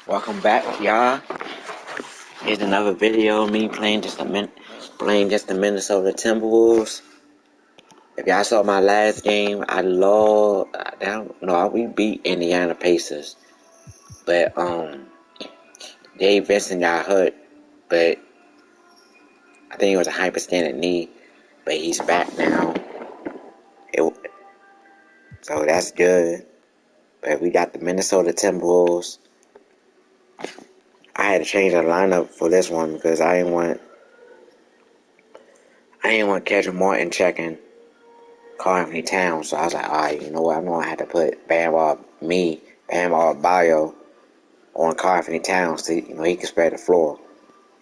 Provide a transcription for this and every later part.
Welcome back, y'all. Here's another video of me playing just the Minnesota Timberwolves. If y'all saw my last game, we beat Indiana Pacers, but Dave Vincent got hurt, but I think it was a hyperextended knee, but he's back now. So that's good. But we got the Minnesota Timberwolves. I had to change the lineup for this one because I didn't want Kendrick Martin checking Karl Anthony Towns. So I was like, alright, you know what? I know I had to put Bam Adebayo on Karl Anthony Towns so he can spread the floor.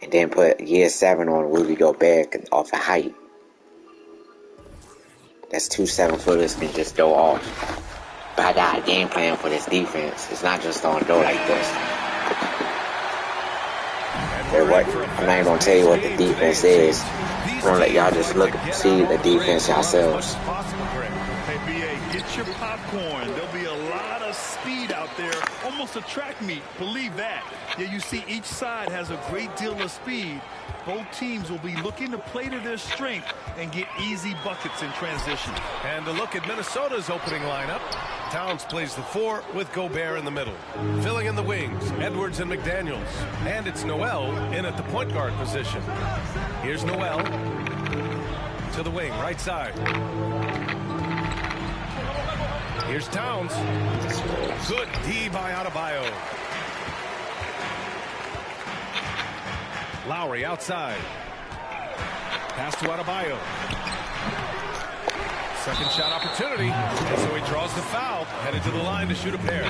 And then put year 7 on Rudy Gobert off of height. That's 2 7-footers can just go off. But I got a game plan for this defense. It's not just on go like this. I'm not even gonna tell you what the defense is. I'm gonna let y'all just see the defense yourselves. Hey, BA, get your popcorn. There'll be a lot of speed out there, almost a track meet. Believe that. Yeah, you see each side has a great deal of speed. Both teams will be looking to play to their strength and get easy buckets in transition. And a look at Minnesota's opening lineup. Towns plays the 4 with Gobert in the middle. Filling in the wings, Edwards and McDaniels. And it's Noel in at the point guard position. Here's Noel to the wing, right side. Here's Towns. Good D by Adebayo. Lowry outside. Pass to Adebayo. Second shot opportunity. And so he draws the foul. Headed to the line to shoot a pair.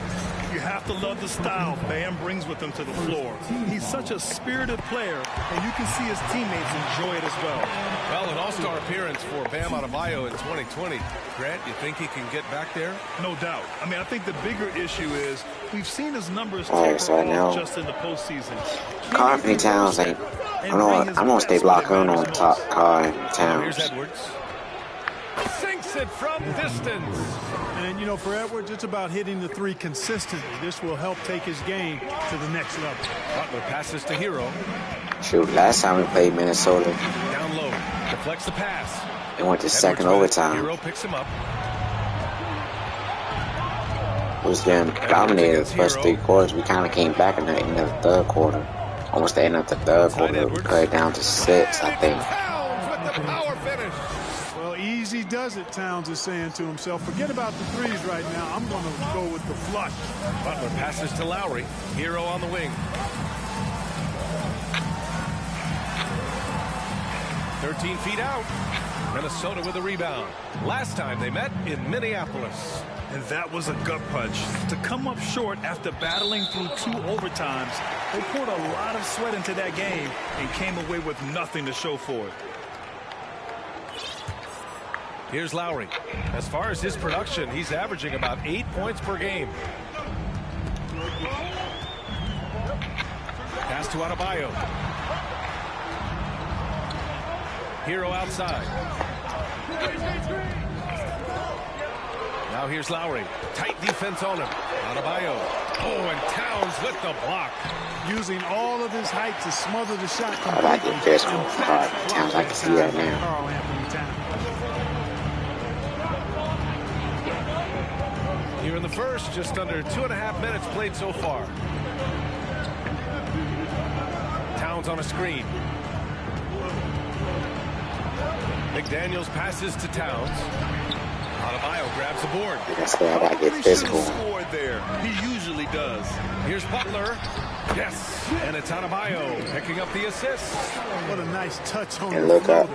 You have to love the style Bam brings with him to the floor. He's such a spirited player, and you can see his teammates enjoy it as well. Well, an all-star appearance for Bam Adebayo in 2020. Grant, you think he can get back there? No doubt. I mean, I think the bigger issue is we've seen his numbers just in the postseason. Karl Anthony Towns I'm gonna stay blocked on top Karl Anthony Towns. Here's Edwards. Sinks it from distance. And, for Edwards, it's about hitting the 3 consistently. This will help take his game to the next level. Butler passes to Hero. Shoot, last time we played Minnesota, down low, deflects the pass. They went to second overtime. Hero picks him up. It was them dominated the first 3 quarters. We kind of came back in the end of the third quarter. Almost the end of the third quarter. We cut it down to 6, I think. Towns with the power finish. Easy does it, Towns is saying to himself. Forget about the 3s right now. I'm going to go with the flush. Butler passes to Lowry. Hero on the wing. 13 feet out. Minnesota with a rebound. Last time they met in Minneapolis. And that was a gut punch. To come up short after battling through 2 overtimes, they poured a lot of sweat into that game and came away with nothing to show for it. Here's Lowry. As far as his production, he's averaging about 8 points per game. Pass to Adebayo. Hero outside. Now here's Lowry. Tight defense on him. Adebayo. Oh, and Towns with the block. Using all of his height to smother the shot. I like the best one. Towns, I can see that now. Karl Anthony Towns. Here in the first, just under 2.5 minutes played so far. Towns on a screen. McDaniels passes to Towns. Adebayo grabs the board. That's where I gotta get physical. Scored there. He usually does. Here's Butler. Yes. And it's Adebayo picking up the assist. What a nice touch on And look up.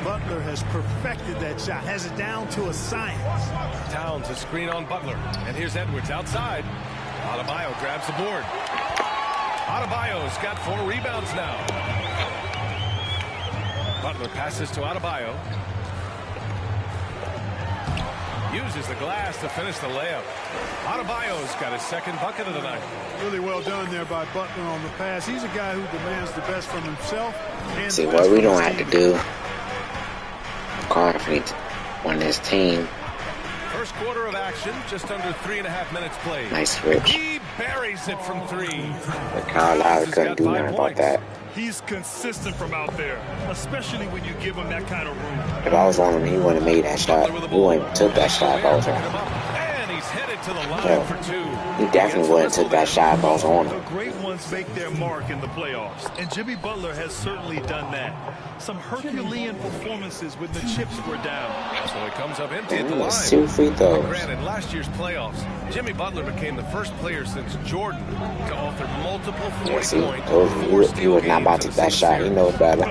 Butler has perfected that shot. Has it down to a science. Towns a screen on Butler. And here's Edwards outside. Adebayo grabs the board. Adebayo's got 4 rebounds now. Butler passes to Adebayo. Uses the glass to finish the layup. Adebayo's got his 2nd bucket of the night. Really well done there by Butler on the pass. He's a guy who demands the best from himself. And see, what we don't have to do, Karl Anthony on this team. First quarter of action, just under 3.5 minutes played. Nice switch. He buries it from 3. But Kyle Lowry couldn't do nothing about that. He's consistent from out there, especially when you give him that kind of room. If I was on him, he wouldn't have made that shot. He wouldn't have took that shot if I was on him. And he's headed to the line for 2. He definitely wouldn't have took that shot if I was on him. The great ones make their mark in the playoffs, and Jimmy Butler has certainly done that. Some Herculean performances when the chips were down. So he comes up empty at the line. 2 free throws. Granted, last year's playoffs, Jimmy Butler became the first player since Jordan to author multiple 40-point. He was not about to take that shot. He knows better.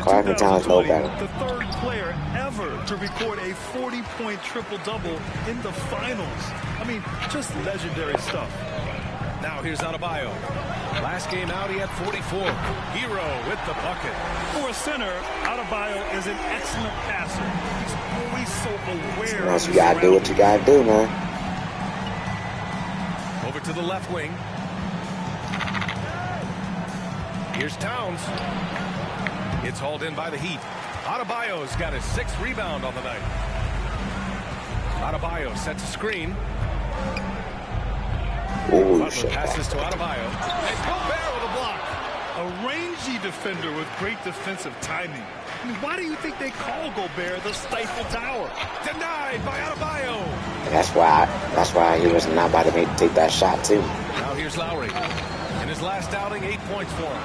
Carvin Towns knows better. The third player ever to record a 40-point triple-double in the finals. I mean, just legendary stuff. Now here's Adebayo. Last game out, he had 44. Hero with the bucket. For a center, Adebayo is an excellent passer. He's always so aware. Once you gotta do what you gotta do, man. Over to the left wing. Here's Towns. It's hauled in by the Heat. Adebayo's got his 6th rebound on the night. Adebayo sets a screen. Ooh, Butler passes to Adebayo. And Gobert with a block. A rangy defender with great defensive timing. I mean, why do you think they call Gobert the Stifle Tower? Denied by Adebayo. That's why he was not about to take that shot too. Now here's Lowry. In his last outing, 8 points for him.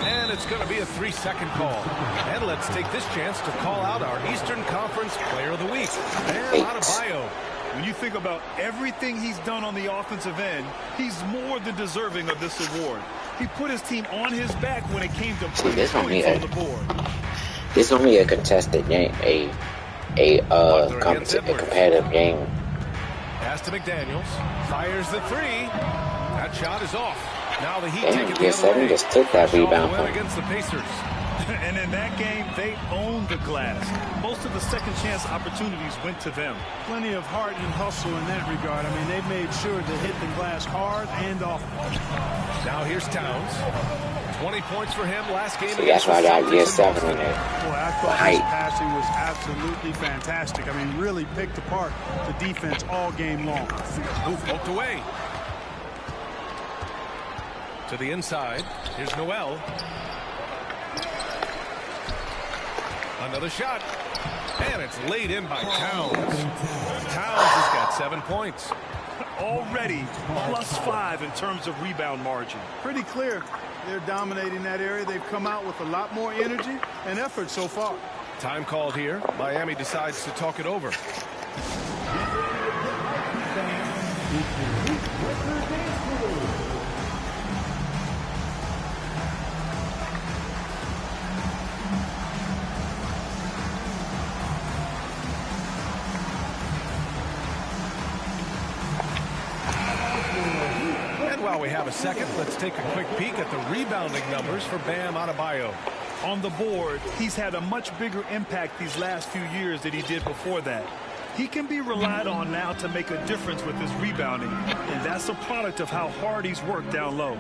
And it's going to be a 3-second call. And let's take this chance to call out our Eastern Conference Player of the Week. Bam Adebayo. When you think about everything he's done on the offensive end, he's more than deserving of this award. He put his team on his back when it came to putting points on the board. This is only a contested game, a competitive game. Pass to McDaniels. Fires the 3. That shot is off. Now the Heat Damn, take it the other way. just took that rebound Win from against the Pacers. And in that game, they owned the glass. Most of the second chance opportunities went to them. Plenty of heart and hustle in that regard. I mean, they made sure to hit the glass hard and often. Now here's Towns. 20 points for him last game. So that's why I got year 7 in there. Boy, I thought his passing was absolutely fantastic. I mean, really picked apart the defense all game long. Poked away. To the inside. Here's Noel. Another shot. And it's laid in by Towns. Towns has got 7 points. Already +5 in terms of rebound margin. Pretty clear. They're dominating that area. They've come out with a lot more energy and effort so far. Time called here. Miami decides to talk it over. While we have a second, let's take a quick peek at the rebounding numbers for Bam Adebayo. On the board, he's had a much bigger impact these last few years than he did before that. He can be relied on now to make a difference with his rebounding, and that's a product of how hard he's worked down low.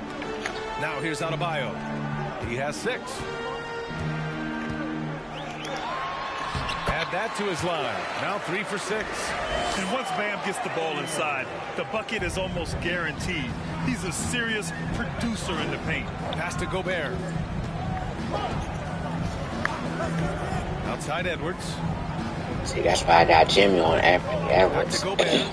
Now here's Adebayo. He has 6. Add that to his line. Now 3 for 6. And once Bam gets the ball inside, the bucket is almost guaranteed. He's a serious producer in the paint. Pass to Gobert. Outside Edwards. See, that's why I got Jimmy on Edwards. Back to Gobert.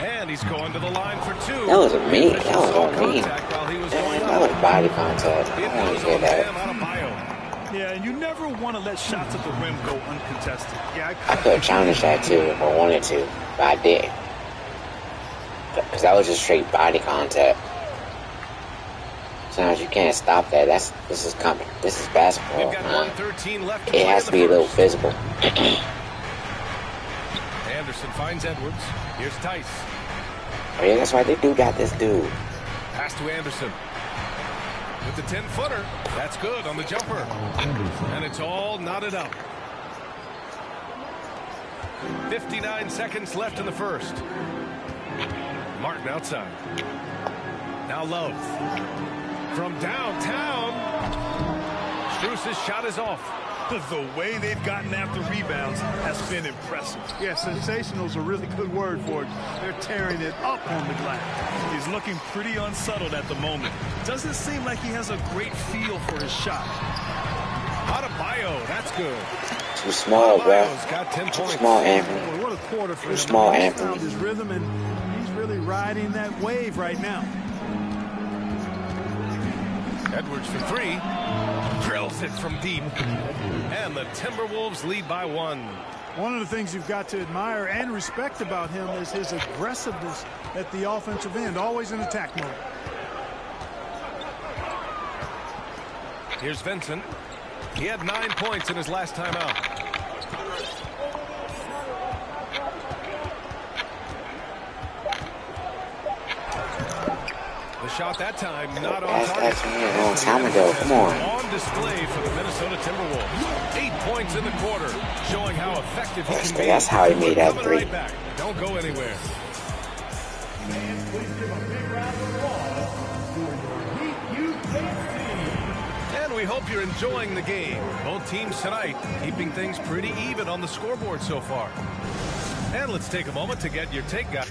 And he's going to the line for 2. That was me. That was on me. That was body contact. I want to hear that. Yeah, and you never want to let shots at the rim go uncontested. Yeah, I could have challenged that too if I wanted to, but I didn't. Because that was just straight body contact. Sometimes you can't stop that. This is basketball. We've got 1:13 left. It has to be a little physical. Anderson finds Edwards. Here's Tice. Oh yeah, that's right. They do got this dude. Pass to Anderson. With the 10-footer. That's good on the jumper. And it's all knotted up. 59 seconds left in the first. Martin outside. Now Love. From downtown. Strus's shot is off. The way they've gotten after rebounds has been impressive. Yeah, sensational is a really good word for it. They're tearing it up on the glass. He's looking pretty unsettled at the moment. Doesn't seem like he has a great feel for his shot. Adebayo, that's good. Too small, bro. Got 10 Too points. small, Anthony. Boy, what a quarter for Too him. small, He's Anthony. found his rhythm, and he's really riding that wave right now. Edwards for three. Drills it from deep. And the Timberwolves lead by 1. One of the things you've got to admire and respect about him is his aggressiveness at the offensive end, always in attack mode. Here's Vincent. He had 9 points in his last time out. The shot that time not on target. That's me a long time ago. Come on. On display for the Minnesota Timberwolves. 8 points in the quarter, showing how effective he can be. That's how he made that Coming three. right back. Don't go anywhere. And we hope you're enjoying the game. Both teams tonight keeping things pretty even on the scoreboard so far. And let's take a moment to get your take, guys.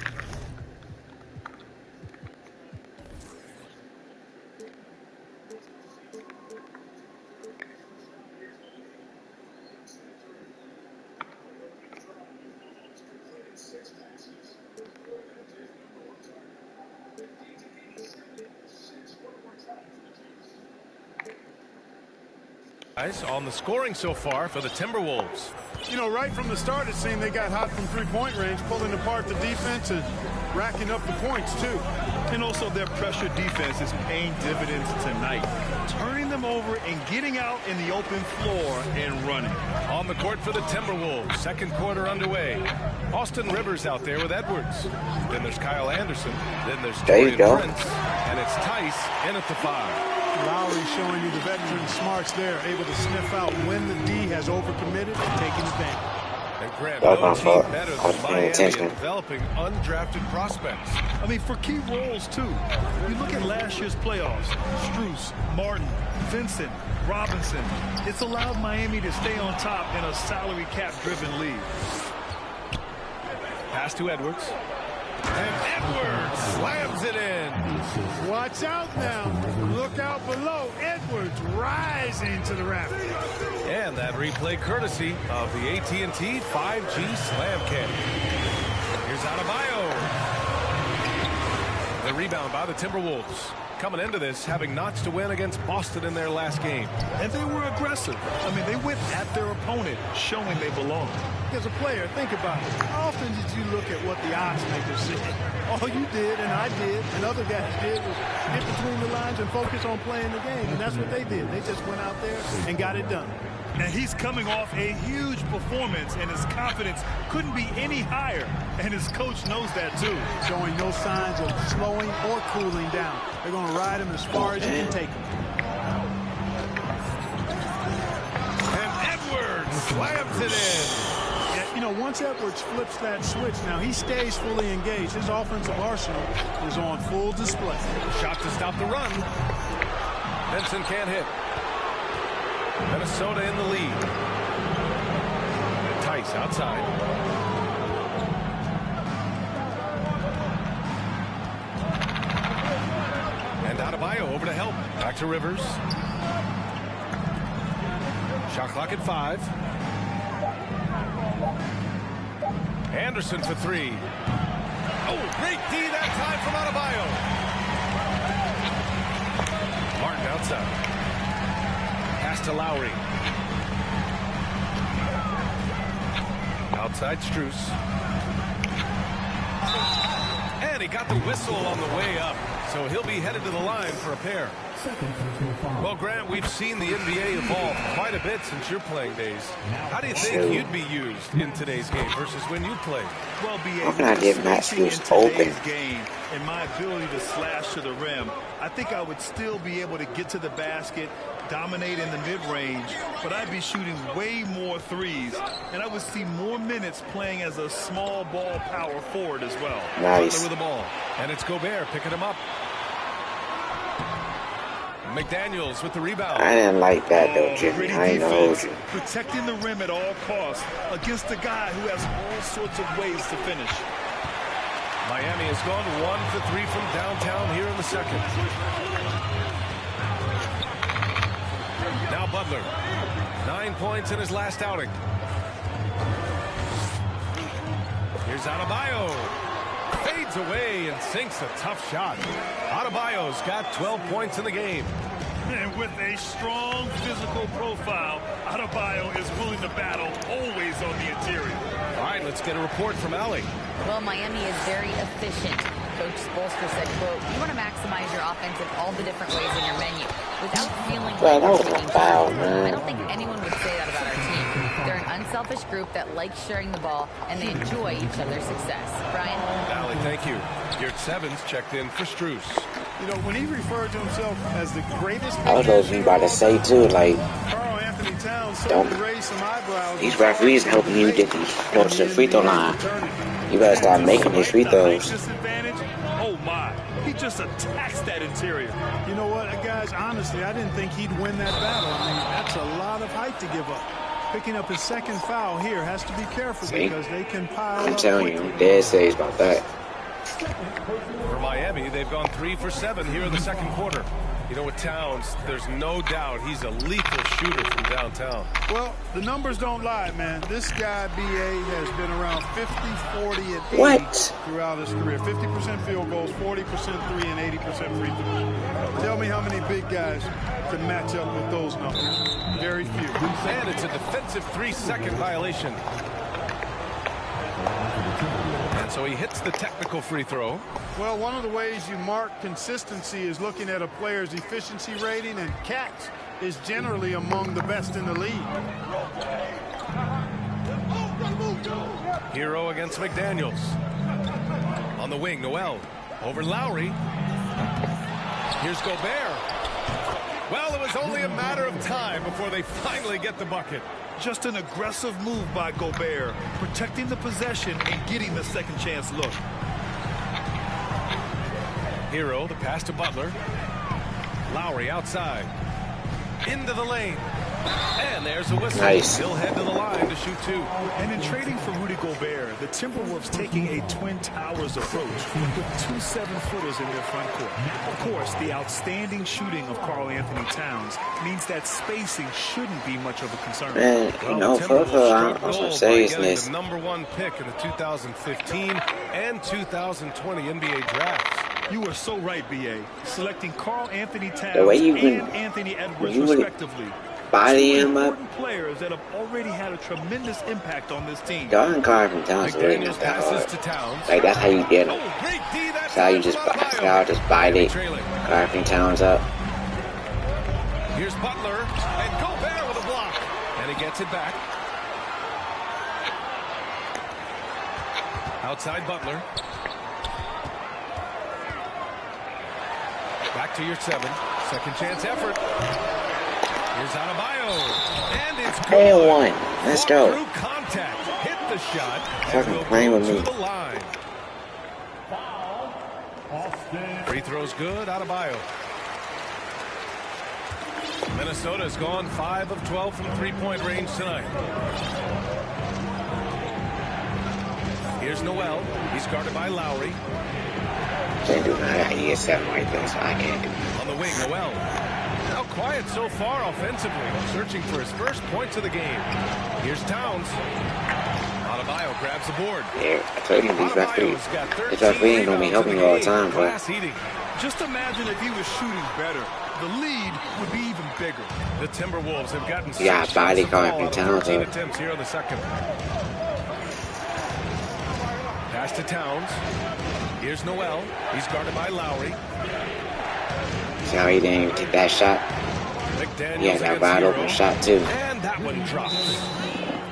On the scoring so far for the Timberwolves. You know, right from the start, it seemed they got hot from three-point range, pulling apart the defense and racking up the points, too. And also their pressure defense is paying dividends tonight, turning them over and getting out in the open floor and running. On the court for the Timberwolves, second quarter underway. Austin Rivers out there with Edwards. Then there's Kyle Anderson. Then there's Torian Prince. And it's Tice in at the 5. Lowry showing you the veteran smarts there, able to sniff out when the D has overcommitted and taking advantage. And Grant, no team better than Miami at developing undrafted prospects. I mean, for key roles, too. You look at last year's playoffs. Strus, Martin, Vincent, Robinson. It's allowed Miami to stay on top in a salary cap-driven league. Pass to Edwards. And Edwards slams it in. Watch out now. Look out below. Edwards rising to the rafters. And that replay courtesy of the AT&T 5G Slam Cam. Here's Adebayo. The rebound by the Timberwolves. Coming into this, having notched a win against Boston in their last game. And they were aggressive. I mean, they went at their opponent, showing they belong. As a player, think about it. How often did you look at what the odds makers said? All you did, and I did, and other guys did, was get between the lines and focus on playing the game. And that's what they did. They just went out there and got it done. And he's coming off a huge performance, and his confidence couldn't be any higher. And his coach knows that, too. Showing no signs of slowing or cooling down. They're going to ride him as far as you can take him. And Edwards slams it in. Yeah, you know, once Edwards flips that switch, now he stays fully engaged. His offensive arsenal is on full display. Shot to stop the run. Benson can't hit. Minnesota in the lead. Tice outside. And Adebayo over to help. Back to Rivers. Shot clock at 5. Anderson for 3. Oh, great D that time from Adebayo. Martin outside. Pass to Lowry. Outside Strus. And he got the whistle on the way up. So he'll be headed to the line for a pair. Well, Grant, we've seen the NBA evolve quite a bit since your playing days. How do you think you'd be used in today's game versus when you played? Well, How can I get Matthews open? Game and my ability to slash to the rim, I think I would still be able to get to the basket, dominate in the mid-range, but I'd be shooting way more threes, and I would see more minutes playing as a small ball power forward as well. Nice. With the ball, and it's Gobert picking him up. McDaniels with the rebound. I didn't like that though, Jimmy. Gritty I ain't gonna hold you. protecting the rim at all costs against a guy who has all sorts of ways to finish. Miami has gone 1 for 3 from downtown here in the second. Now Butler. 9 points in his last outing. Here's Adebayo. Fades away and sinks a tough shot. Adebayo's got 12 points in the game. And with a strong physical profile, Adebayo is willing to battle, always on the interior. All right, let's get a report from Allie. Well, Miami is very efficient. Coach Spolster said, quote, you want to maximize your offense in all the different ways in your menu without feeling Well, like that was you're a taking foul, control. man. I don't think anyone would say that about our team. They're an unselfish group that likes sharing the ball, and they enjoy each other's success. Brian? Allie, thank you. Gert Sevens checked in for Strus. You know, when he referred to himself as the greatest, I was supposed to be about to say too, like, Karl Anthony Towns don't. certainly raised some eyebrows. These referees helping you get go to the free throw line. You better start making these free throws. Oh my, he just attacks that interior. You know what, guys, honestly, I didn't think he'd win that battle. I mean, that's a lot of height to give up. Picking up his second foul here, has to be careful. See? Because they can pile I'm up telling you, quickly. I'm dead serious about that. For Miami, they've gone 3 for 7 here in the second quarter. You know, with Towns, there's no doubt he's a lethal shooter from downtown. Well, the numbers don't lie, man. This guy, B.A., has been around 50, 40, and 80 What? throughout his career. 50% field goals, 40% three, and 80% free throws. Tell me how many big guys can match up with those numbers. Very few. And it's a defensive 3-second violation. And so he hits the technical free throw. Well, one of the ways you mark consistency is looking at a player's efficiency rating, and Catch is generally among the best in the league. Hero against McDaniels. On the wing, Noel. Over Lowry. Here's Gobert. Well, it was only a matter of time before they finally get the bucket. Just an aggressive move by Gobert, protecting the possession and getting the second chance look. Hero, the pass to Butler. Lowry outside. Into the lane. And there's a whistle. Nice. He'll head to the line to shoot 2. And in trading for Rudy Gobert, the Timberwolves taking a Twin Towers approach with 2 7-footers in their front court. Of course, the outstanding shooting of Karl Anthony Towns means that spacing shouldn't be much of a concern. Man, you know, for I was gonna say is this. The #1 pick in the 2015 and 2020 NBA drafts. You are so right, B.A. Selecting Karl Anthony Towns The way you and can- Anthony Edwards, you would respectively. body Two him up. important players that have already had a tremendous impact on this team. Y'all and Carl from Towns are really McDaniels not that passes hard. to Towns. Like, that's how you get him. Oh, great D that That's how you time just, from that's Adebayo. how I just bite it. Trailing. Carl from Towns up. Here's Butler, and Gobert with a block. And he gets it back. Outside Butler. Back to your 7. Second chance effort. Here's Adebayo. And it's And good. one. Let's Walk go. Through contact. Hit the shot. Fucking And will playing go with to me. the line. Free throw's good. Adebayo. Minnesota's gone 5 of 12 from three-point range tonight. Here's Noel. He's guarded by Lowry. Can't do nothing. I got ES7 right there, so I can't do it. On the wing, Noel. Now quiet so far offensively. Searching for his first points of the game. Here's Towns. Adebayo grabs the board. Yeah, I told you these referees. Adebayo's got 13 These referees ain't gonna be rebounds helping in you all the game. time, bro. Class eating. Just imagine if he was shooting better. The lead would be even bigger. The Timberwolves have gotten Yeah, 6 body shots of guard ball from out of Towns, 13 though. attempts here in the second. Pass to Towns. Here's Noel. He's guarded by Lowry. See how he didn't even take that shot? McDaniels Yeah, that against wide Hero. open shot, too. And that one drops.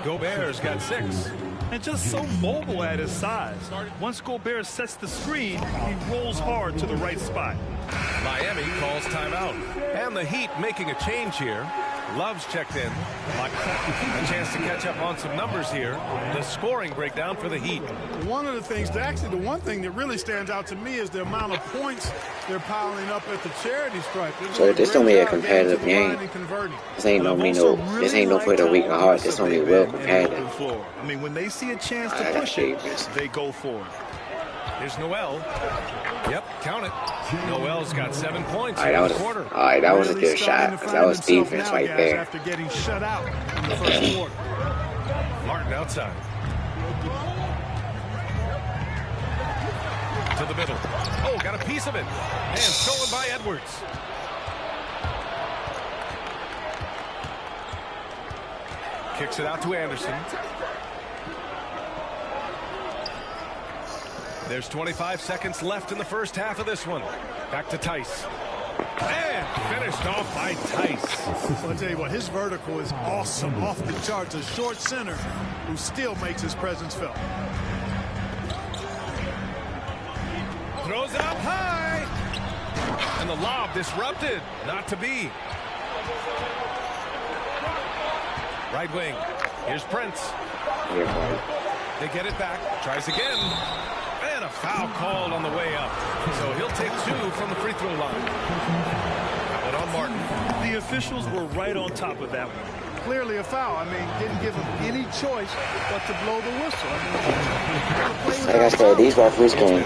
Gobert's got 6. And just so mobile at his size. Once Gobert sets the screen, he rolls hard to the right spot. Miami calls timeout. And the Heat making a change here. Love's checked in. A chance to catch up on some numbers here. The scoring breakdown for the Heat. One of the things, actually, the one thing that really stands out to me is the amount of points they're piling up at the charity stripe. So this don't be a competitive game. This ain't no this ain't no for the weak of heart. This don't be real competitive. I mean, when they see a chance to push it, they go for it. Here's Noel. Yep, count it. Noel's got 7 points All in right, the quarter. that was a good shot. That was defense right there. After getting shut out in the first quarter. Martin outside. To the middle. Oh, got a piece of it. And stolen by Edwards. Kicks it out to Anderson. There's 25 seconds left in the first half of this one. Back to Tice. And finished off by Tice. I'll tell you what, his vertical is awesome, off the charts. A short center who still makes his presence felt. Throws it up high. And the lob disrupted. Not to be. Right wing. Here's Prince. They get it back. Tries again. And a foul called on the way up. So he'll take 2 from the free throw line. But on Martin. The officials were right on top of that one. Clearly a foul. I mean, didn't give him any choice but to blow the whistle. Like I said, these referees can't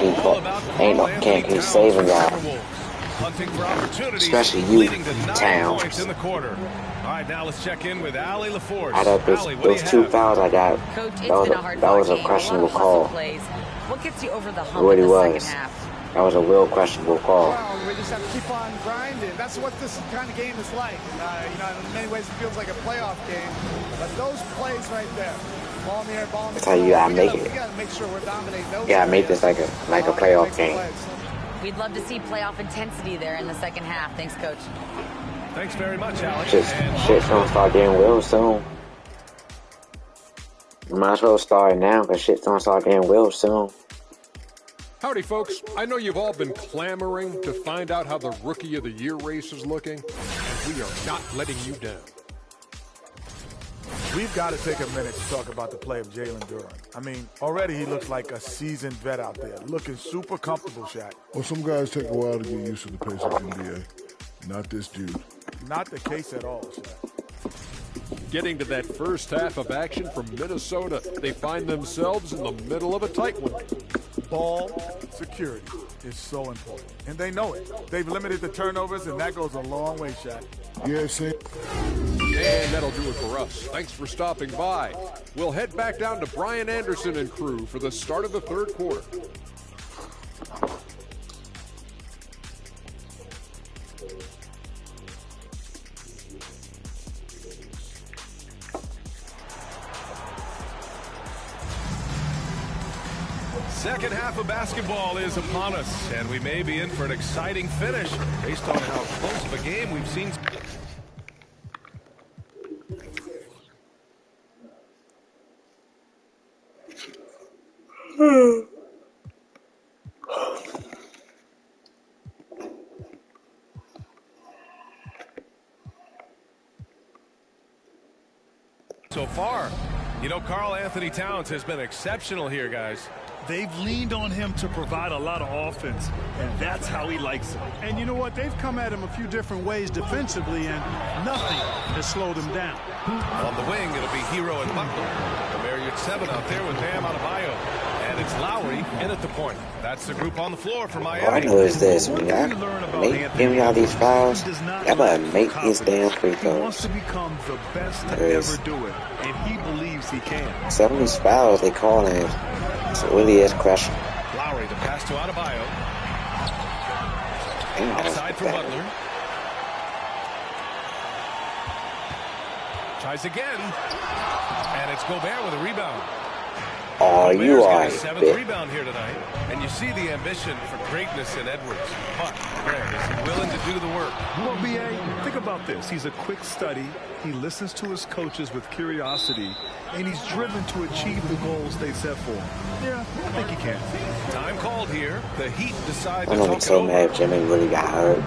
keep saving y'all. Hunting for opportunities, Especially you, leading to 9 Towns. points in the quarter. All right, now let's check in with Allie LaForce. Out of those 2 fouls I got, Coach, it's that been a hard was a game. questionable A lot of hustle call. plays. What gets you over the It hump really in the was. second half? That was a real questionable call. Well, we just have to keep on grinding. That's what this kind of game is like. In many ways, it feels like a playoff game. But those plays right there, ball in the air, ball in the That's how you gotta make it. We gotta make sure we're dominating those. You gotta make this like a playoff game. We'd love to see playoff intensity there in the second half. Thanks, Coach. Thanks very much, Alex. Shit's gonna start getting real soon. You might as well start now, because shit's gonna start getting real soon. Howdy, folks. I know you've all been clamoring to find out how the Rookie of the Year race is looking, and we are not letting you down. We've got to take a minute to talk about the play of Jalen Duren. I mean, already he looks like a seasoned vet out there, looking super comfortable, Shaq. Well, some guys take a while to get used to the pace of the NBA. Not this dude. Not the case at all, Shaq. Getting to that first half of action from Minnesota, they find themselves in the middle of a tight one. Ball security is so important, and they know it. They've limited the turnovers, and that goes a long way, Shaq. Yeah, see? And that'll do it for us. Thanks for stopping by. We'll head back down to Brian Anderson and crew for the start of the third quarter. Second half of basketball is upon us, and we may be in for an exciting finish based on how close of a game we've seen. So far, you know, Karl Anthony Towns has been exceptional here, guys. They've leaned on him to provide a lot of offense, and that's how he likes it. And you know what? They've come at him a few different ways defensively, and nothing has slowed him down. On the wing, it'll be Hero and Butler. The Marriott 7 out there with Bam Adebayo. And it's Lowry in at the point. That's the group on the floor for Miami. All I know is this, when y'all give me all these fouls, y'all better make these damn free He wants throws. to become the best to ever do it, and he believes he can. Some of these fouls they calling, it really is crushing. Lowry, the pass to Adebayo. Damn, that was Outside for pathetic. Butler. Tries again. And it's Gobert with a rebound. Oh, you Gobert's got are his a 7th bit. rebound here tonight. And you see the ambition for greatness in Edwards. But Greg is willing to do the work. Well, B.A., think about this. He's a quick study. He listens to his coaches with curiosity, and he's driven to achieve the goals they set for him. Yeah, I think he can. Time called here. The Heat decide to I'm gonna be talk it so over. mad if Jimmy really got hurt.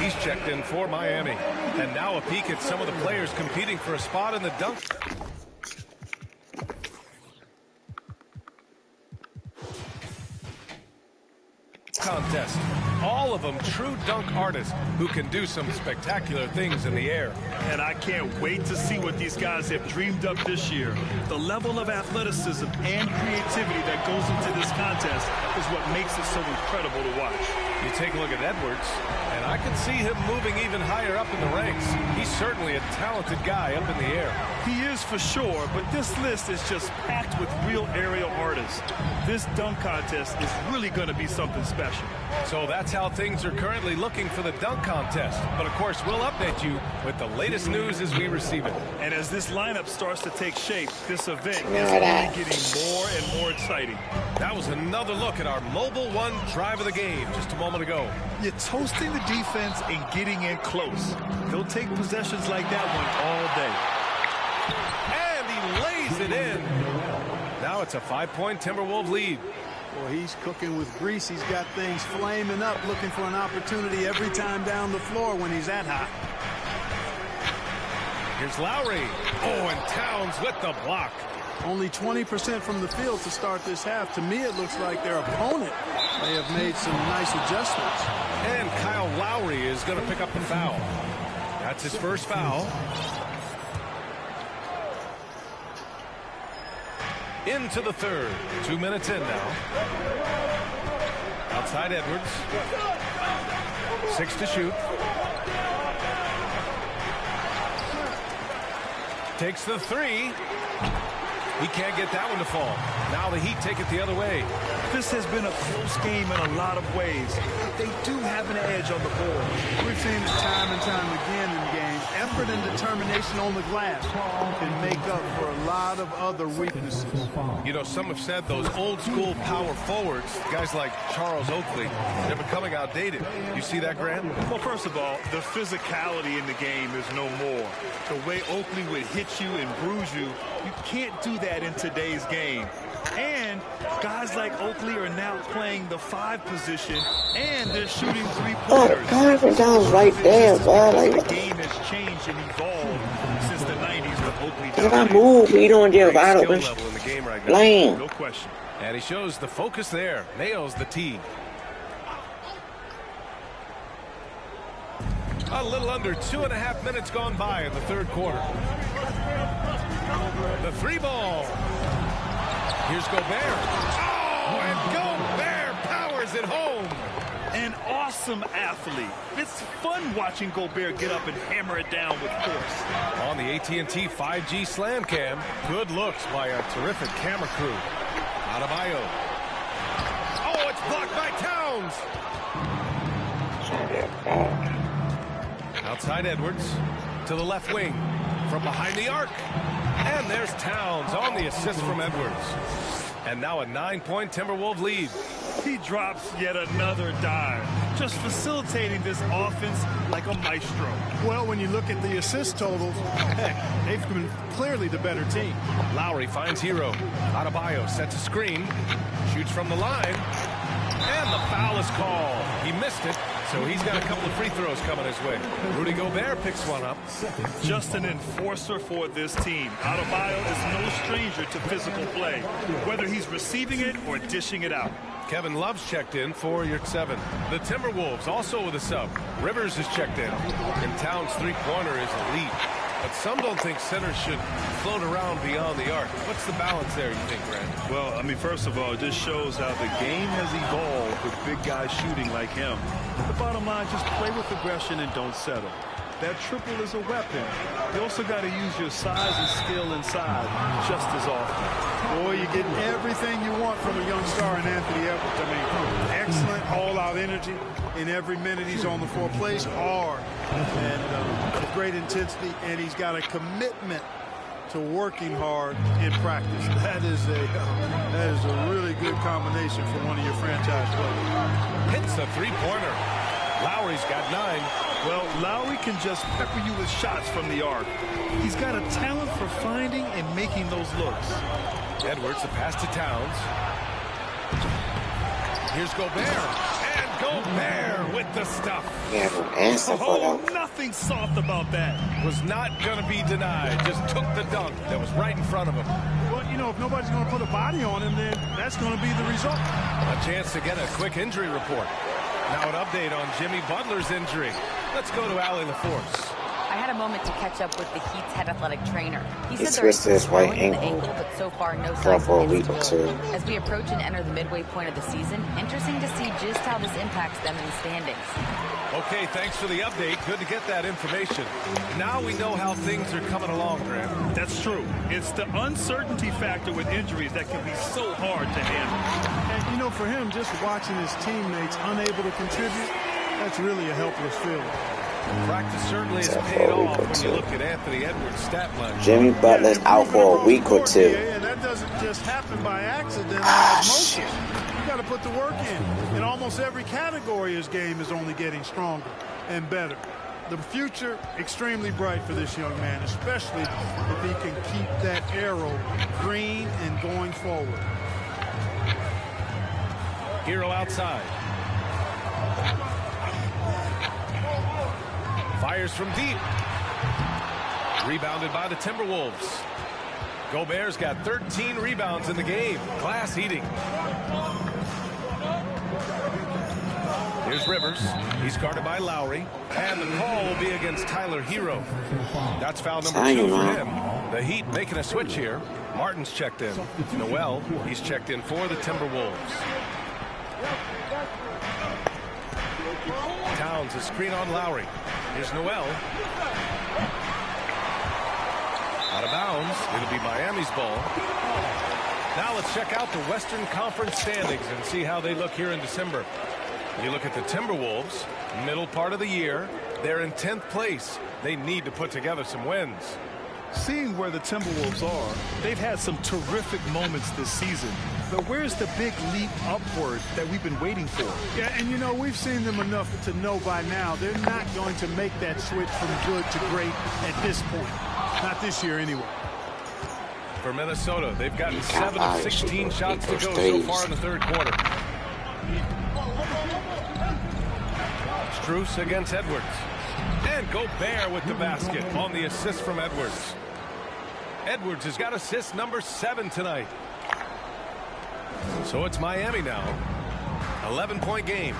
He's checked in for Miami. And now a peek at some of the players competing for a spot in the dunk contest. All of them true dunk artists who can do some spectacular things in the air. And I can't wait to see what these guys have dreamed up this year. The level of athleticism and creativity that goes into this contest is what makes it so incredible to watch. You take a look at Edwards, and I can see him moving even higher up in the ranks. He's certainly a talented guy up in the air. He is for sure, but this list is just packed with real aerial artists. This dunk contest is really going to be something special. So that's how things are currently looking for the dunk contest. But of course, we'll update you with the latest news as we receive it. And as this lineup starts to take shape, this event is only getting more and more exciting. That was another look at our Mobile One drive of the game just a moment ago. You're toasting the defense and getting in close. They'll take possessions like that one all day. And he lays it in. Now it's a 5-point Timberwolves lead. Well, he's cooking with grease. He's got things flaming up, looking for an opportunity every time down the floor when he's that hot. Here's Lowry. Oh, and Towns with the block. Only 20% from the field to start this half. To me, it looks like their opponent may have made some nice adjustments. And Kyle Lowry is going to pick up the foul. That's his first foul. Into the third. 2 minutes in now. Outside Edwards. 6 to shoot. Takes the three. He can't get that one to fall. Now the Heat take it the other way. This has been a close game in a lot of ways, but they do have an edge on the board. We've seen it time and time again in games. Effort and determination on the glass can make up for a lot of other weaknesses. You know, some have said those old school power forwards, guys like Charles Oakley, they're becoming outdated. You see that, Grant? Well, first of all, the physicality in the game is no more. The way Oakley would hit you and bruise you, you can't do that in today's game. And guys like Oakley are now playing the 5 position, and they're shooting 3-pointers. Confidence right there, bro. Like, the game has changed and evolved since the 90s with Oakley. If I move, he don't get vital. Level in the game right now. Lame. No question. And he shows the focus there. Nails the tee. A little under 2.5 minutes gone by in the third quarter. The 3 ball. Here's Gobert. Oh, and Gobert powers it home. An awesome athlete. It's fun watching Gobert get up and hammer it down with force. On the AT&T 5G Slam Cam, good looks by a terrific camera crew. Adebayo. Oh, it's blocked by Towns. Outside Edwards to the left wing from behind the arc. And there's Towns on the assist from Edwards. And now a 9-point Timberwolves lead. He drops yet another dive, just facilitating this offense like a maestro. Well, when you look at the assist totals, heck, they've been clearly the better team. Lowry finds Hero. Adebayo sets a screen, shoots from the line, and the foul is called. He missed it, so he's got a couple of free throws coming his way. Rudy Gobert picks one up. Just an enforcer for this team. Adebayo is no stranger to physical play, whether he's receiving it or dishing it out. Kevin Love's checked in for your 7. The Timberwolves also with a sub. Rivers is checked in. And Towns' three-pointer is elite. But some don't think centers should float around beyond the arc. What's the balance there, you think, Grant? Well, I mean, first of all, it just shows how the game has evolved with big guys shooting like him. The bottom line, just play with aggression and don't settle. That triple is a weapon. You also got to use your size and skill inside just as often. Boy, you're getting everything you want from a young star in Anthony Edwards. I mean, excellent all-out energy in every minute he's on the floor. Plays hard and with great intensity, and he's got a commitment to working hard in practice. That is a really good combination for one of your franchise players. Hits a three-pointer. Lowry's got 9. Well, Lowry can just pepper you with shots from the arc. He's got a talent for finding and making those looks. Edwards, the pass to Towns. Here's Gobert. And Gobert with the stuff. He had no answer for that. Nothing soft about that. Was not going to be denied. Just took the dunk that was right in front of him. Well, you know, if nobody's going to put a body on him, then that's going to be the result. A chance to get a quick injury report. Now an update on Jimmy Butler's injury. Let's go to Allie LaForce. I had a moment to catch up with the Heat's head athletic trainer. He said twisted his right ankle but so far no signs for a of week or two. instability. As we approach and enter the midway point of the season, interesting to see just how this impacts them in the standings. Okay, thanks for the update. Good to get that information. Now we know how things are coming along, Graham. That's true. It's the uncertainty factor with injuries that can be so hard to handle. And, you know, for him, just watching his teammates unable to contribute, that's really a helpless feeling. Practice certainly has paid off when you look at Anthony Edwards' stat line. Jimmy Butler's out for a week or two. And that doesn't just happen by accident. Shit. You got to put the work in. In almost every category, his game is only getting stronger and better. The future, extremely bright for this young man, especially if he can keep that arrow green and going forward. Hero outside. Fires from deep. Rebounded by the Timberwolves. Gobert's got 13 rebounds in the game. Glass eating. Here's Rivers. He's guarded by Lowry. And the call will be against Tyler Hero. That's foul number 2 for him. The Heat making a switch here. Martin's checked in. Noel, he's checked in for the Timberwolves. Towns, a screen on Lowry. Here's Noel. Out of bounds. It'll be Miami's ball. Now let's check out the Western Conference standings and see how they look here in December. You look at the Timberwolves, middle part of the year. They're in 10th place. They need to put together some wins. Seeing where the Timberwolves are, they've had some terrific moments this season. But where's the big leap upward that we've been waiting for? Yeah, and you know, we've seen them enough to know by now they're not going to make that switch from good to great at this point. Not this year anyway. For Minnesota, they've gotten 7 of 16 shots to go so far in the third quarter. Strus against Edwards. And Gobert with the basket on the assist from Edwards. Edwards has got assist number 7 tonight. So it's Miami now. 11-point game.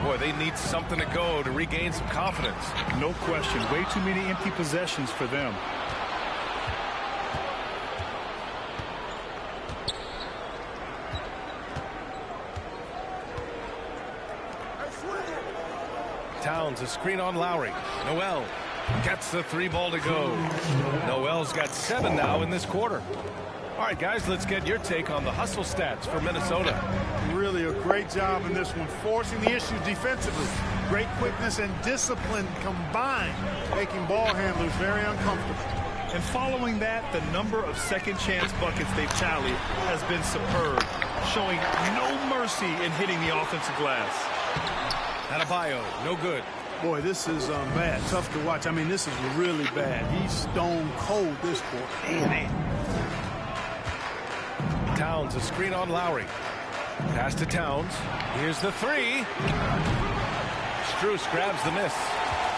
Boy, they need something to go to regain some confidence. No question. Way too many empty possessions for them. Towns, a screen on Lowry. Noel gets the 3 ball to go. Noel's got 7 now in this quarter. All right, guys, let's get your take on the hustle stats for Minnesota. Really a great job in this one, forcing the issues defensively. Great quickness and discipline combined, making ball handlers very uncomfortable. And following that, the number of second chance buckets they've tallied has been superb, showing no mercy in hitting the offensive glass. Adebayo, no good. Boy, this is bad. Tough to watch. I mean, this is really bad. He's stone cold this quarter. Man. Towns, a screen on Lowry. Pass to Towns. Here's the 3. Strus grabs the miss.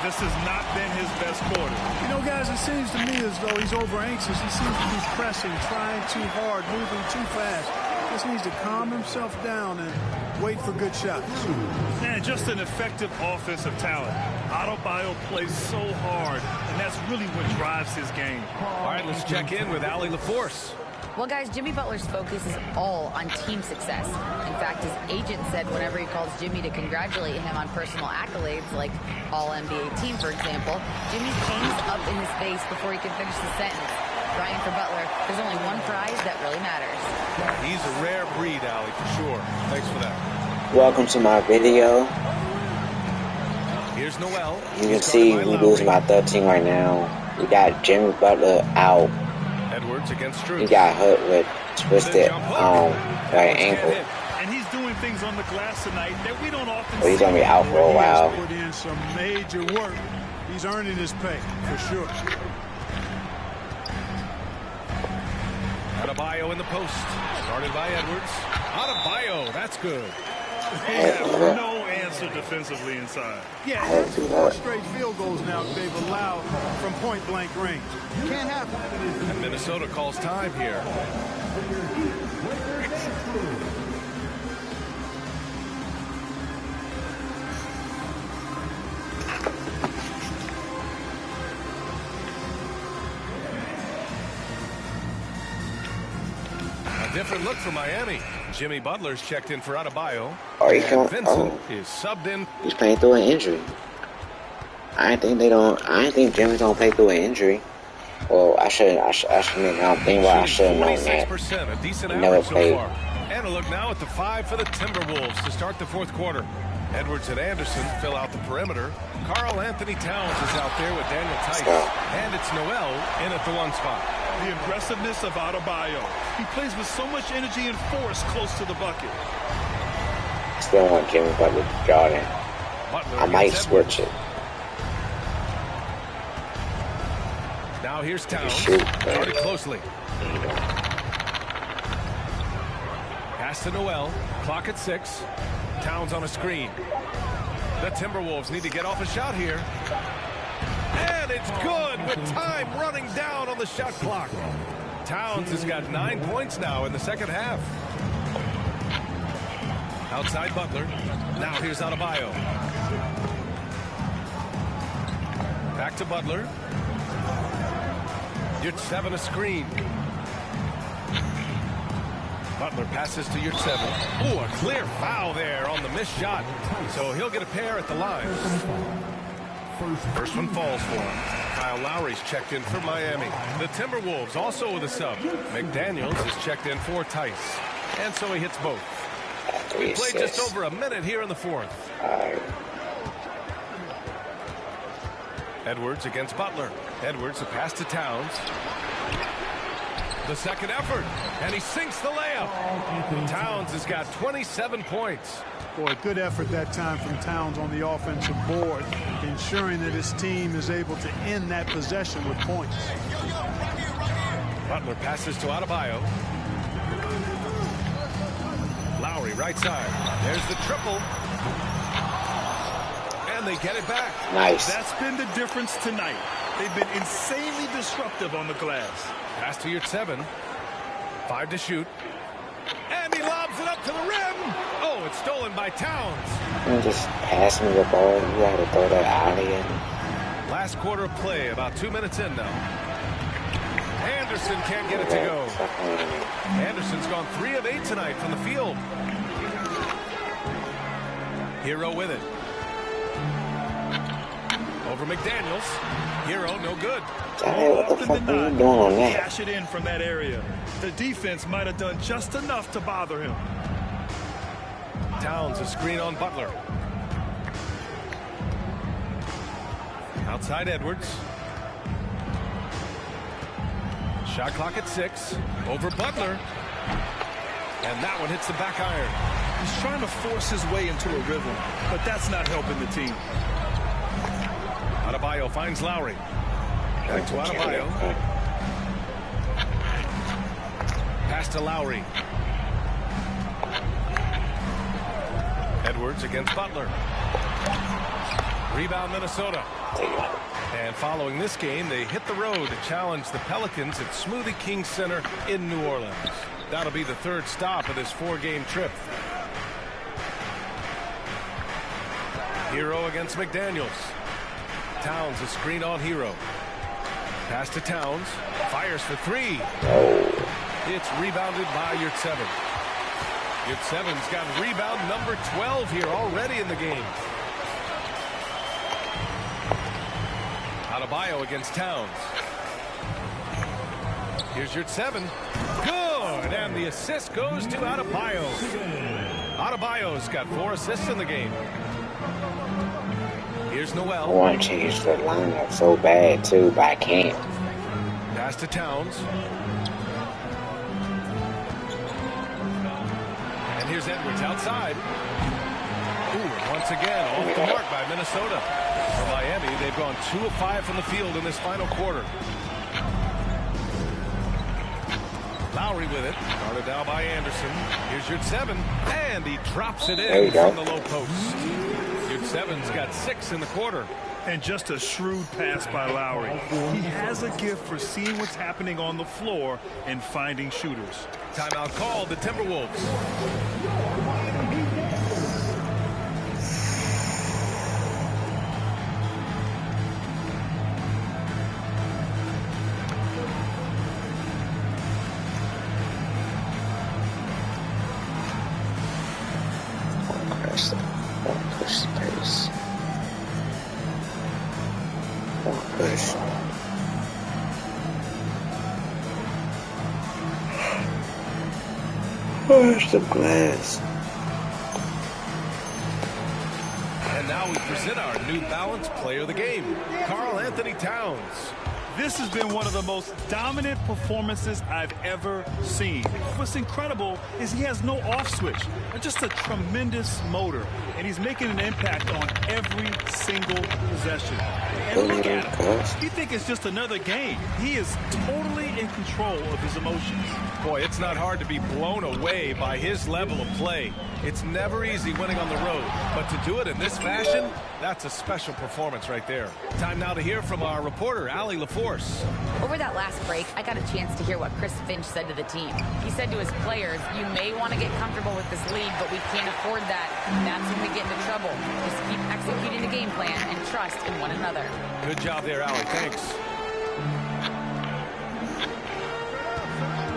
This has not been his best quarter. You know, guys, it seems to me as though he's over anxious. He seems to be pressing, trying too hard, moving too fast. Just needs to calm himself down and wait for good shots. Man, just an effective offensive talent. Adebayo plays so hard, and that's really what drives his game. All right, let's check in with Allie LaForce. Well, guys, Jimmy Butler's focus is all on team success. In fact, his agent said whenever he calls Jimmy to congratulate him on personal accolades, like All-NBA team, for example, Jimmy hangs up in his face before he can finish the sentence. Crying for Butler, there's only one prize that really matters. He's a rare breed, Allie, for sure. Thanks for that. Welcome to my video. Here's Noel. You can see we losing by 13 right now. We got Jimmy Butler out. Edwards against Strus. He got hurt with twisted right ankle. And he's doing things on the glass tonight that we don't often Well, he's gonna be out for a while. He's put in some major work. He's earning his pay, for sure. Adebayo in the post. Started by Edwards. Adebayo, that's good. They have no answer defensively inside. Yeah, that's 4 straight field goals now they've allowed from point-blank range. Can't happen. And Minnesota calls time here. A different look for Miami. Jimmy Butler's checked in for Adebayo. Oh, he come, Vincent is subbed in. He's playing through an injury. I think Jimmy's gonna play through an injury. Well, I shouldn't know that. 26%, a decent Never average so played. far. And a look now at the 5 for the Timberwolves to start the fourth quarter. Edwards and Anderson fill out the perimeter. Karl Anthony Towns is out there with Daniel Tice. And it's Noel in at the 1 spot. The aggressiveness of Adebayo. He plays with so much energy and force close to the bucket. Still want Jimmy Butler Jordan. I might switch it. Now here's Towns. Shoot, Guarded closely. Pass to Noel. Clock at 6. Towns on a screen. The Timberwolves need to get off a shot here. And it's good with time running down on the shot clock. Towns has got 9 points now in the second half. Outside Butler. Now here's Adebayo. Back to Butler. Yurtseven a screen. Butler passes to Yurtseven. Ooh, a clear foul there on the missed shot. So he'll get a pair at the line. First one falls for him. Kyle Lowry's checked in for Miami. The Timberwolves also with a sub. McDaniels is checked in for Tice. And so he hits both. We played just over a minute here in the fourth. Edwards against Butler. Edwards, a pass to Towns. The second effort, and he sinks the layup. Towns has got 27 points. Boy, good effort that time from Towns on the offensive board, ensuring that his team is able to end that possession with points. Butler passes to Adebayo. Lowry right side. There's the triple. And they get it back. Nice. That's been the difference tonight. They've been insanely disruptive on the glass. Pass to Yurtseven. 5 to shoot. And he lobs it up to the rim. Oh, it's stolen by Towns. You just pass me the ball. You gotta throw that out again. Last quarter of play, about 2 minutes in now. Anderson can't get it to go. Anderson's gone 3 of 8 tonight from the field. Hero with it. Over McDaniels. Hero, no good. What the fuck are you doing on that? Cash it in from that area. The defense might have done just enough to bother him. Towns a screen on Butler. Outside Edwards. Shot clock at 6. Over Butler. And that one hits the back iron. He's trying to force his way into a rhythm, but that's not helping the team. Adebayo finds Lowry. Back to Adebayo. Pass to Lowry. Edwards against Butler. Rebound Minnesota. And following this game, they hit the road to challenge the Pelicans at Smoothie King Center in New Orleans. That'll be the 3rd stop of this 4-game trip. Hero against McDaniels. Towns a screen on Hero. Pass to Towns. Fires for 3. It's rebounded by Yurtseven. Yurtseven's got rebound number 12 here already in the game. Adebayo against Towns. Here's Yurtseven. Good! And the assist goes to Adebayo. Adebayo's got 4 assists in the game. Here's Noel. I want to change the lineup so bad too, but I can't. Pass to Towns. And here's Edwards outside. Ooh, once again, off the mark by Minnesota. For Miami, they've gone 2 of 5 from the field in this final quarter. Lowry with it. Guarded down by Anderson. Here's Yurtseven. And he drops it There you in go. from the low post. Yurtseven's got 6 in the quarter. And just a shrewd pass by Lowry. He has a gift for seeing what's happening on the floor and finding shooters. Timeout called, the Timberwolves. Push the pace. Push. Push the glass. And now we present our New Balance Player of the Game, Karl Anthony Towns. This has been one of the most dominant performances I've ever seen. What's incredible is he has no off switch, just a tremendous motor, and he's making an impact on every single possession. And look at him. You think it's just another game. He is totally in control of his emotions. Boy, it's not hard to be blown away by his level of play. It's never easy winning on the road, but to do it in this fashion, that's a special performance right there. Time now to hear from our reporter, Allie LaForce. Over that last break, I got a chance to hear what Chris Finch said to the team. He said to his players, you may want to get comfortable with this lead, but we can't afford that. That's when we get into trouble. Just keep executing the game plan and trust in one another. Good job there, Allie. Thanks.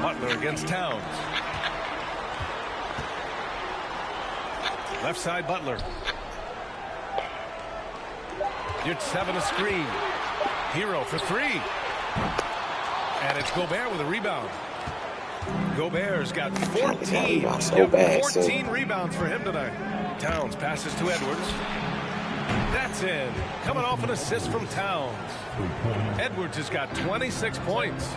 Butler against Towns. Left side, Butler. Yurtseven a screen. Hero for 3. And it's Gobert with a rebound. Gobert's got 14 rebounds for him tonight. Towns passes to Edwards. That's in. Coming off an assist from Towns. Edwards has got 26 points.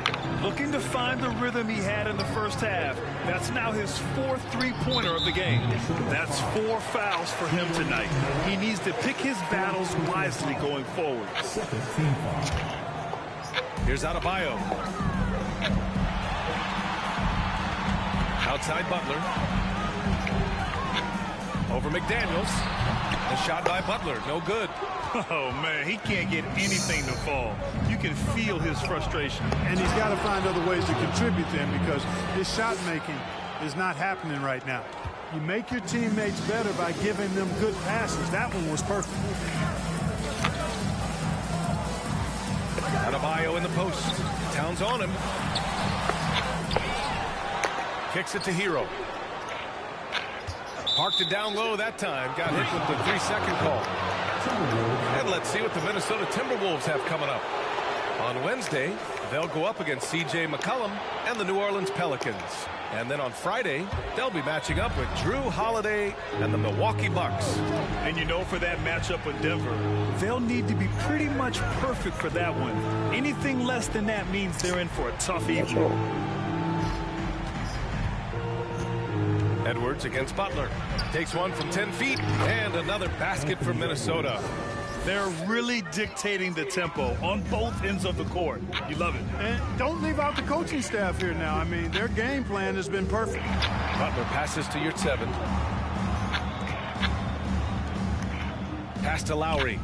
Looking to find the rhythm he had in the first half. That's now his 4th three-pointer of the game. That's 4 fouls for him tonight. He needs to pick his battles wisely going forward. Here's Adebayo. Outside Butler. Over McDaniels. The shot by Butler, no good. Oh, man, he can't get anything to fall. You can feel his frustration. And he's got to find other ways to contribute then, because his shot making is not happening right now. You make your teammates better by giving them good passes. That one was perfect. Adebayo in the post. Towns on him. Kicks it to Hero. Parked it down low that time. Got hit with the 3-second call. And let's see what the Minnesota Timberwolves have coming up. On Wednesday, they'll go up against C.J. McCollum and the New Orleans Pelicans. And then on Friday, they'll be matching up with Drew Holiday and the Milwaukee Bucks. And you know, for that matchup with Denver, they'll need to be pretty much perfect for that one. Anything less than that means they're in for a tough evening. Edwards against Butler. Takes one from 10 feet. And another basket for Minnesota. They're really dictating the tempo on both ends of the court. You love it. And don't leave out the coaching staff here now. I mean, their game plan has been perfect. Butler passes to Yurtseven. Pass to Lowry.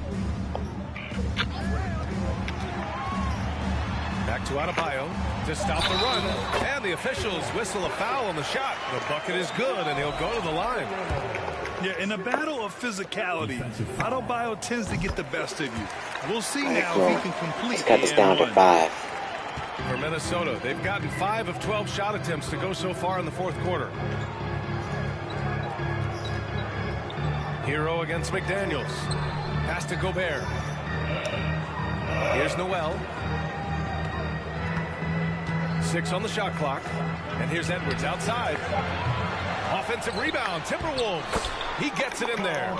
Back to Adebayo to stop the run. And the officials whistle a foul on the shot. The bucket is good, and he'll go to the line. Yeah, in a battle of physicality, Adebayo tends to get the best of you. We'll see now if he can complete. Let's cut this down to 5. For Minnesota, they've gotten 5 of 12 shot attempts to go so far in the 4th quarter. Hero against McDaniels. Pass to Gobert. Here's Noel. 6 on the shot clock. And here's Edwards outside. Offensive rebound, Timberwolves. He gets it in there.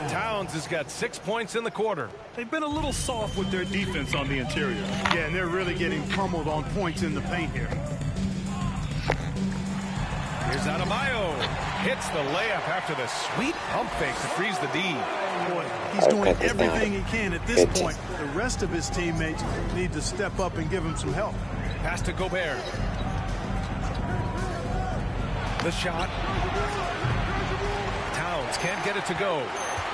Towns has got 6 points in the quarter. They've been a little soft with their defense on the interior. Yeah, and they're really getting pummeled on points in the paint here. Here's Adebayo. Hits the layup after the sweet pump fake to freeze the D. Boy, he's doing everything he can at this point. The rest of his teammates need to step up and give him some help. Pass to Gobert. The shot. Towns can't get it to go.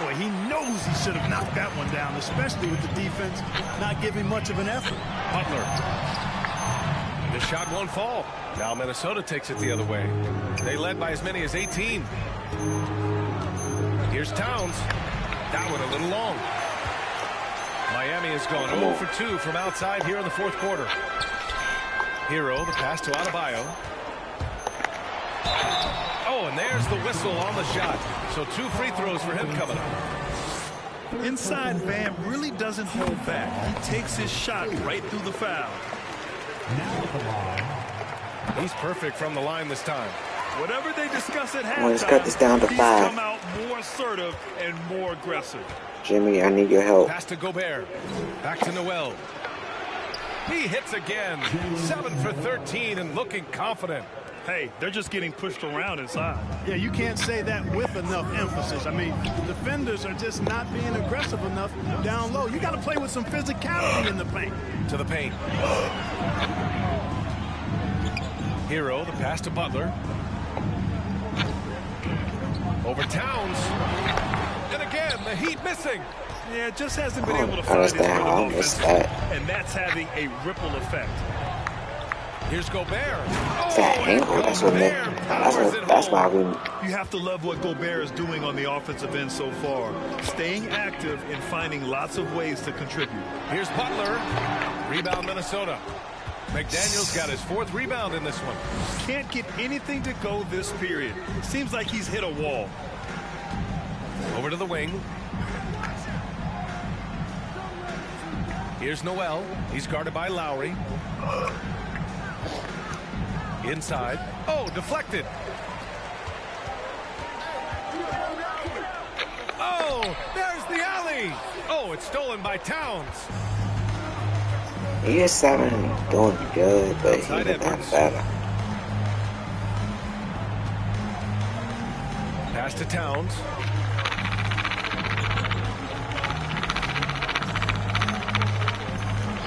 Boy, he knows he should have knocked that one down, especially with the defense not giving much of an effort. Butler. The shot won't fall. Now Minnesota takes it the other way. They led by as many as 18. Here's Towns. That one a little long. Miami has gone 0 for 2 from outside here in the fourth quarter. Hero, the pass to Adebayo. Oh, and there's the whistle on the shot. So 2 free throws for him coming up. Inside Bam really doesn't hold back. He takes his shot right through the foul. He's perfect from the line this time. Whatever they discuss at halftime, Let's cut this down to 5. He's come out more assertive and more aggressive. Jimmy, I need your help. Pass to Gobert. Back to Noel. He hits again. 7 for 13 and looking confident. Hey, they're just getting pushed around inside. Yeah, you can't say that with enough emphasis. I mean, the defenders are just not being aggressive enough down low. You got to play with some physicality in the paint. To the paint. Hero, the pass to Butler. Over Towns. And again, the Heat missing. Yeah, just hasn't been able to find his rhythm offensively, and that's having a ripple effect. Here's Gobert. That angle, that's why we... You have to love what Gobert is doing on the offensive end so far. Staying active and finding lots of ways to contribute. Here's Butler. Rebound Minnesota. McDaniel's got his 4th rebound in this one. Can't get anything to go this period. Seems like he's hit a wall. Over to the wing. Here's Noel. He's guarded by Lowry. Inside. Oh, deflected. Oh, there's the alley. Oh, it's stolen by Towns. He is 7 doing good, but he could have done better. Pass to Towns.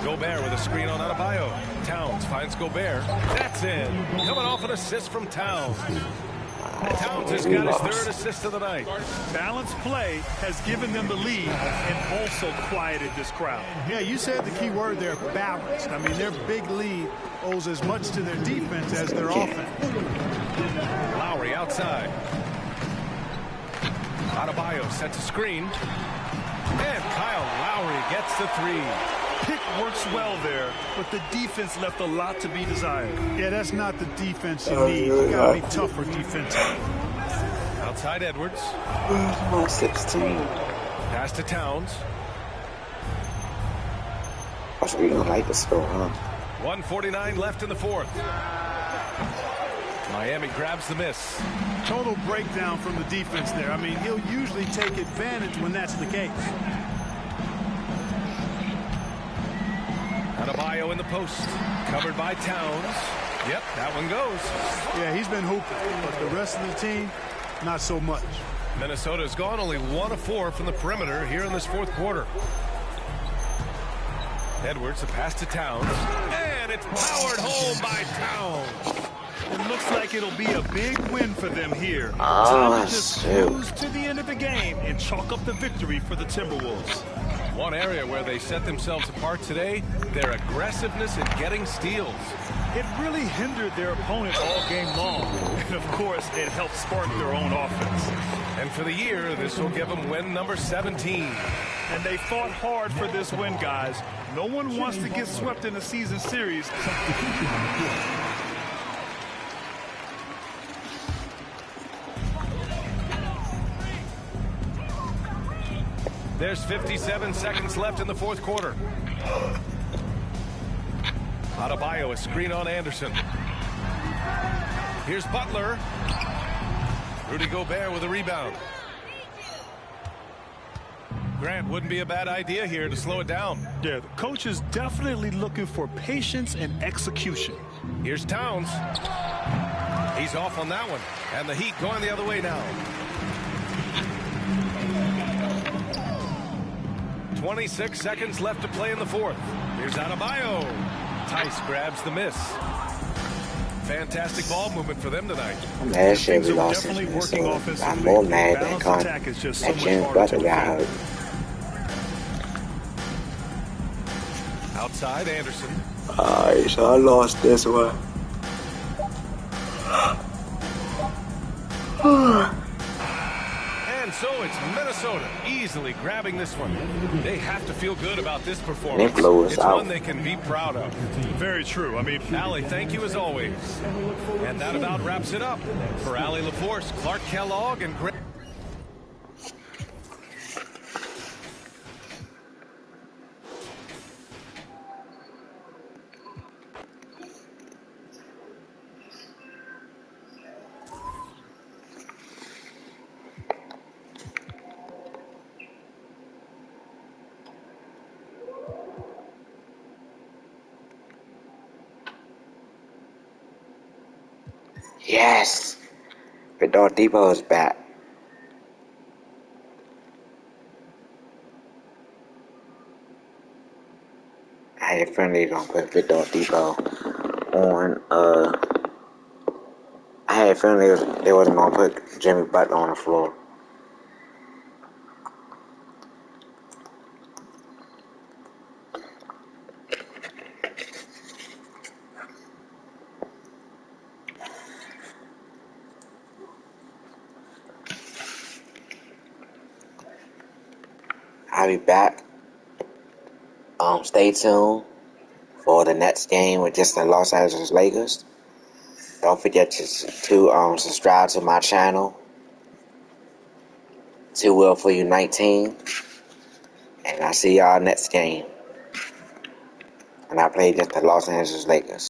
Gobert with a screen on Adebayo. Towns finds Gobert. That's in. Coming off an assist from Towns. Towns has got his 3rd assist of the night. Balanced play has given them the lead and also quieted this crowd. Yeah, you said the key word there, balanced. I mean, their big lead owes as much to their defense as their offense. Lowry outside. Adebayo sets a screen. And Kyle Lowry gets the 3. Pick works well there, but the defense left a lot to be desired. Yeah, that's not the defense you need. You got to be tougher defensively. Outside Edwards. 16. Pass to Towns. Also, we don't like the score, huh? 1:49 left in the 4th. Miami grabs the miss. Total breakdown from the defense there. I mean, he'll usually take advantage when that's the case. Adebayo in the post. Covered by Towns. Yep, that one goes. Yeah, he's been hooping, but the rest of the team, not so much. Minnesota's gone only 1 of 4 from the perimeter here in this 4th quarter. Edwards, a pass to Towns. And it's powered home by Towns. It looks like it'll be a big win for them here. Oh, just cruise to the end of the game and chalk up the victory for the Timberwolves. One area where they set themselves apart today, their aggressiveness in getting steals. It really hindered their opponent all game long. And, of course, it helped spark their own offense. And for the year, this will give them win number 17. And they fought hard for this win, guys. No one wants to get swept in the season series. There's 57 seconds left in the 4th quarter. Adebayo, a screen on Anderson. Here's Butler. Rudy Gobert with a rebound. Grant, wouldn't be a bad idea here to slow it down. Yeah, the coach is definitely looking for patience and execution. Here's Towns. He's off on that one. And the Heat going the other way now. 26 seconds left to play in the 4th. Here's Adebayo. Tice grabs the miss. Fantastic ball movement for them tonight. I'm mad shit Things we are lost in definitely working Minnesota. I'm offensively. more mad than Balanced Con attack is just so that much Jimmy harder Butler to got defend. hurt. Outside, Anderson. Alright, so I lost this one. And so it's Minnesota easily grabbing this one. They have to feel good about this performance. Nick Lowe is It's out. one they can be proud of. Very true. I mean, Allie, thank you as always. And that about wraps it up. For Allie LaForce, Clark Kellogg, and Greg. Yes! Victor Depot is back. I had a friend they gonna put Victor Depot on, I had a feeling they wasn't gonna put Jimmy Butler on the floor. I'll be back. Stay tuned for the next game with just the Los Angeles Lakers. Don't forget to subscribe to my channel, 2 Will for You 19. And I'll see y'all next game. And I play against the Los Angeles Lakers.